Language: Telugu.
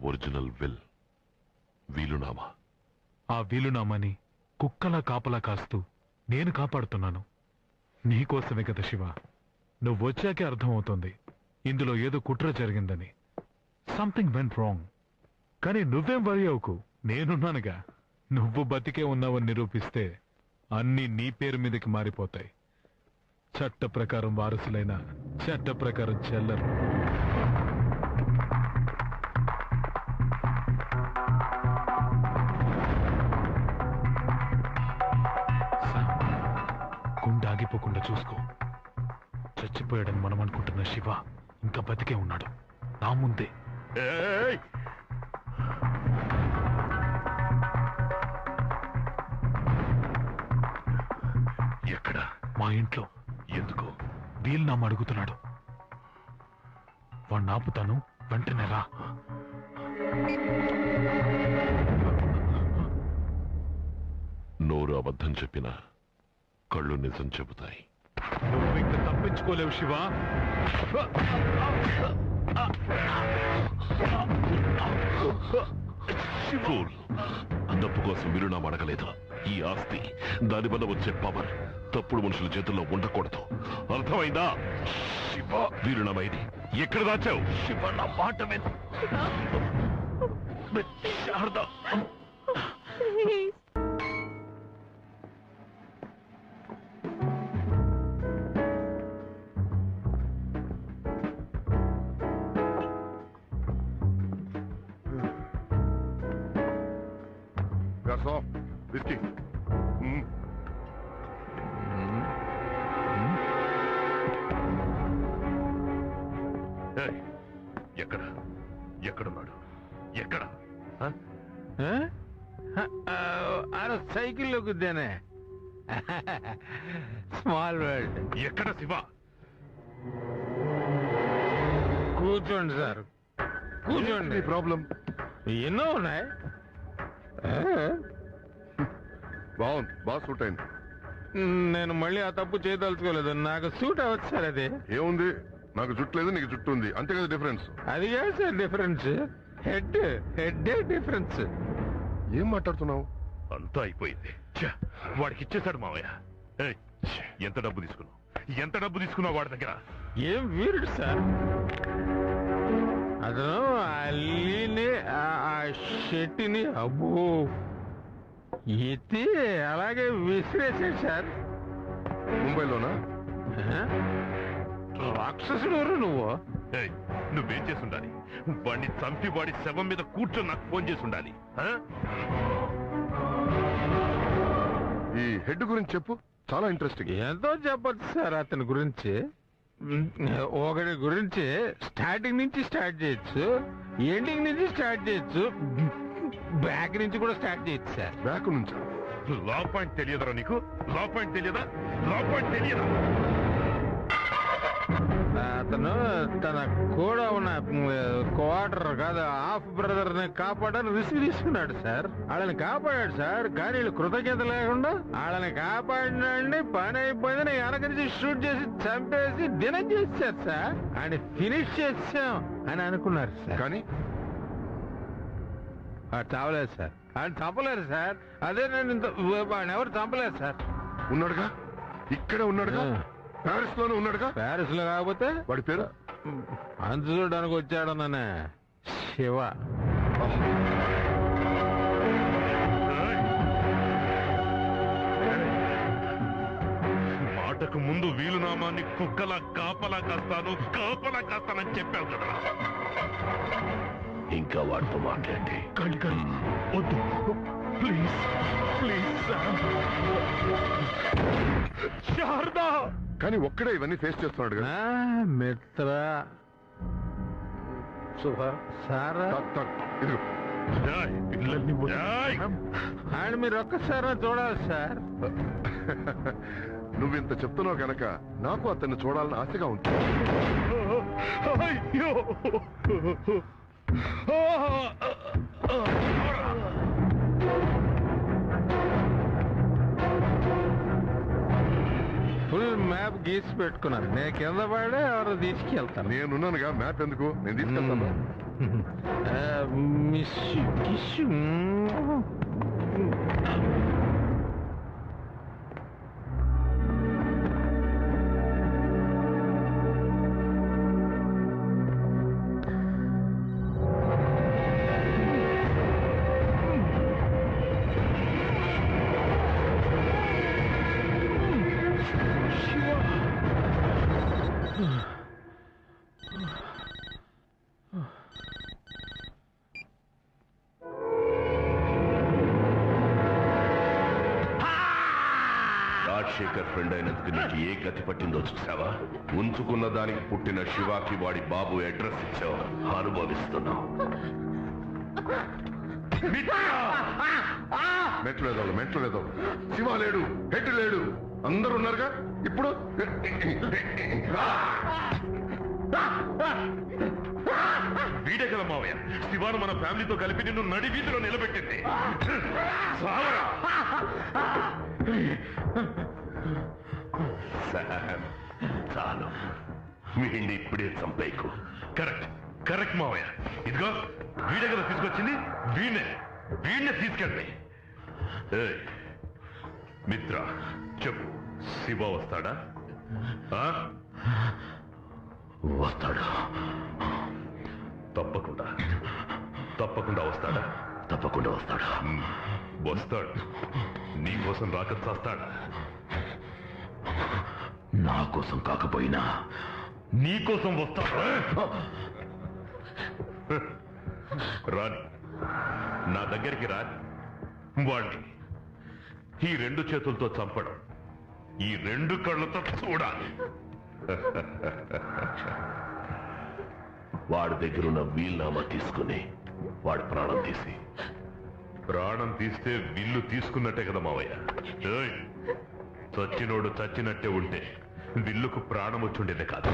ఒరిజినల్ విల్ వీలునామా. ఆ వీలునామాని కుక్కలా కాపలా కాస్తూ నేను కాపాడుతున్నాను. నీకోసమే కదా శివ. నువ్వొచ్చాకే అర్థమవుతుంది ఇందులో ఏదో కుట్ర జరిగిందని. Something went wrong. కానీ నువ్వేం వరి అవుకు, నేనున్నానుగా. నువ్వు బతికే ఉన్నావని నిరూపిస్తే అన్నీ నీ పేరు మీదకి మారిపోతాయి. చట్ట ప్రకారం వారసులైన చట్ట ప్రకారం చెల్లరు. గుండె ఆగిపోకుండా చూసుకో. చచ్చిపోయాడని మనం అనుకుంటున్న శివ ఇంకా బతికే ఉన్నాడు నా ముందే. ఎక్కడ? మా ఇంట్లో. ఎందుకు? వీలునామా అడుగుతున్నాడు. వాణ్ణి ఆపుతాను, వెంటనే రా. నోరు అబద్ధం చెప్పినా కళ్ళు నిజం చెబుతాయి. నువ్వు ఇంకా తప్పించుకోలేవు శివ. డబ్బు కోసం వీలునామా అడగలేదు. ఈ ఆస్తి, దాని వల్ల వచ్చే పవర్ తప్పుడు మనుషుల చేతుల్లో ఉండకూడదు. అర్థమైందా? శివ, వీలునామా ఇది ఎక్కడ దాచావు? శివ, నా మాట విను. శారద, విస్కీ. ఎక్కడ? ఎక్కడున్నాడు? ఎక్కడ? ఆయన సైకిల్లో గుద్దానే. Small world. ఎక్కడ శివ? కూర్చోండి సార్, కూర్చోండి. ప్రాబ్లం ఎన్నో ఉన్నాయి. బాగుంది, బాగా సూట్ అయింది. నేను మళ్ళీ ఆ తప్పు చేయదలుచుకోలేదు. నాకు సూట్ అవ్వచ్చు సార్. అది ఏముంది, నాకు జుట్టు లేదు, నీకు జుట్టు ఉంది, అంతే కదా డిఫరెన్స్. అది కాదు సార్ డిఫరెన్స్. హెడ్డే డిఫరెన్స్. ఏం మాట్లాడుతున్నావు? అంతా అయిపోయింది. వాడికి ఇచ్చేశాడు మావయ్య. ఎంత డబ్బు తీసుకున్నావు? ఎంత డబ్బు తీసుకున్నావు వాడి దగ్గర? ఏం వీరుడు సార్ అతను. అల్లిని ఆ షెట్టిని అబ్బో ఎత్తి అలాగే విసిరేసాడు సార్. ముంబైలోనా? రాక్షసుడు ఎవరు నువ్వు? నువ్వేం చేసి ఉండాలి? వాడిని చంపి వాడి శవం మీద కూర్చొని నాకు ఫోన్ చేసి ఉండాలి. ఈ హెడ్ గురించి చెప్పు, చాలా ఇంట్రెస్టింగ్. ఎంతో చెప్పచ్చు సార్ అతని గురించి. ఒకటి గురించి స్టార్టింగ్ నుంచి స్టార్ట్ చేయొచ్చు, ఎండింగ్ నుంచి స్టార్ట్ చేయొచ్చు, బ్యాక్ నుంచి కూడా స్టార్ట్ చేయొచ్చు సార్. బ్యాక్ నుంచి? లా పాయింట్ తెలియదురా నీకు? లా పాయింట్ తెలియదా? లా పాయింట్ తెలియదా? అతను తన కూడా ఉన్న క్వార్టర్ కాదు హాఫ్ బ్రదర్ ని కాపాడని రిస్క్ తీసుకున్నాడు సార్. వాళ్ళని కాపాడాడు సార్, కానీ వీళ్ళు కృతజ్ఞత లేకుండా వాళ్ళని కాపాడినండి, పని అయిపోయిందని వెనక నుంచి షూట్ చేసి చంపేసి దినం చేశారు సార్. ఆయన ఫినిష్ చేసాం అని అనుకున్నారు సార్, కానీ చావలేదు సార్. ఆయన చంపలేదు సార్. అదే నేను ఆయన ఎవరు చంపలేదు సార్. ఉన్నాడుగా, ఇక్కడే ఉన్నాడుగా, ప్యారిస్ లోనే ఉన్నాడుగా. ప్యారిస్ లో కాకపోతే వాడి పేరు అంచు చూడడానికి వచ్చాడు నన్నే శివ. మాటకు ముందు వీలునామాన్ని కుక్కలా కాపలా కాస్తానని చెప్పావు కదా. ఇంకా వాడితో మాట్లాడి వద్దు ప్లీజ్ ప్లీజ్. శారదా, కానీ ఒక్కడే ఇవన్నీ ఫేస్ చేస్తున్నాడు కదా. మిత్ర సారా పిల్లల్ని ఆయన మీరు ఒక్కసారి చూడాలి సార్. నువ్వింత చెప్తున్నావు కనుక నాకు అతన్ని చూడాలని ఆశగా ఉంటుంది. అయ్యో, ఫుల్ మ్యాప్ గీసి పెట్టుకున్నారు. నేను కింద పడే ఎవరు తీసుకెళ్తాను. నేనున్నానుగా, మ్యాప్ ఎందుకు, నేను తీసుకెళ్తాను. Miss kiss. రాజశేఖర్ ఫ్రెండ్ అయినందుకు నీకు ఏ గతి పట్టిందో చూసావా? ఉంచుకున్న దానికి పుట్టిన శివాకి వాడి బాబు అడ్రస్ ఇచ్చావు, అనుభవిస్తున్నావు. మెట్లు లేదో శివ లేడు, హెడ్ లేడు, అందరూ ఉన్నారుగా. ఇప్పుడు వీడే కదా మావయ్య శివాను మన ఫ్యామిలీతో కలిపి నిన్ను నడి వీధిలో నిలబెట్టింది. చాలు, వీడిని ఇప్పుడే చంపేకు. కరెక్ట్ కరెక్ట్ మావయ్య. ఇదిగో వీడే కదా తీసుకొచ్చింది, వీడినే తీసుకెళ్ళి. మిత్ర చెప్పు, శివ వస్తాడా? వస్తాడా? తప్పకుండా వస్తాడా? తప్పకుండా వస్తాడా? వస్తాడు. నీకోసం రాక చేస్తాడా? నా కోసం కాకపోయినా నీకోసం వస్తాడు. రాని, నా దగ్గరికి రాని, వాణ్ణి ఈ 2 చేతులతో చంపడం, ఈ 2 కళ్ళతో చూడాలి. వాడి దగ్గరున్న వీల్నామా తీసుకుని వాడి ప్రాణం తీస్తే విల్లు తీసుకున్నట్టే కదా మావయ్య. చచ్చినోడు చచ్చినట్టే ఉంటే విల్లుకు ప్రాణం వచ్చుండేదే కాదు.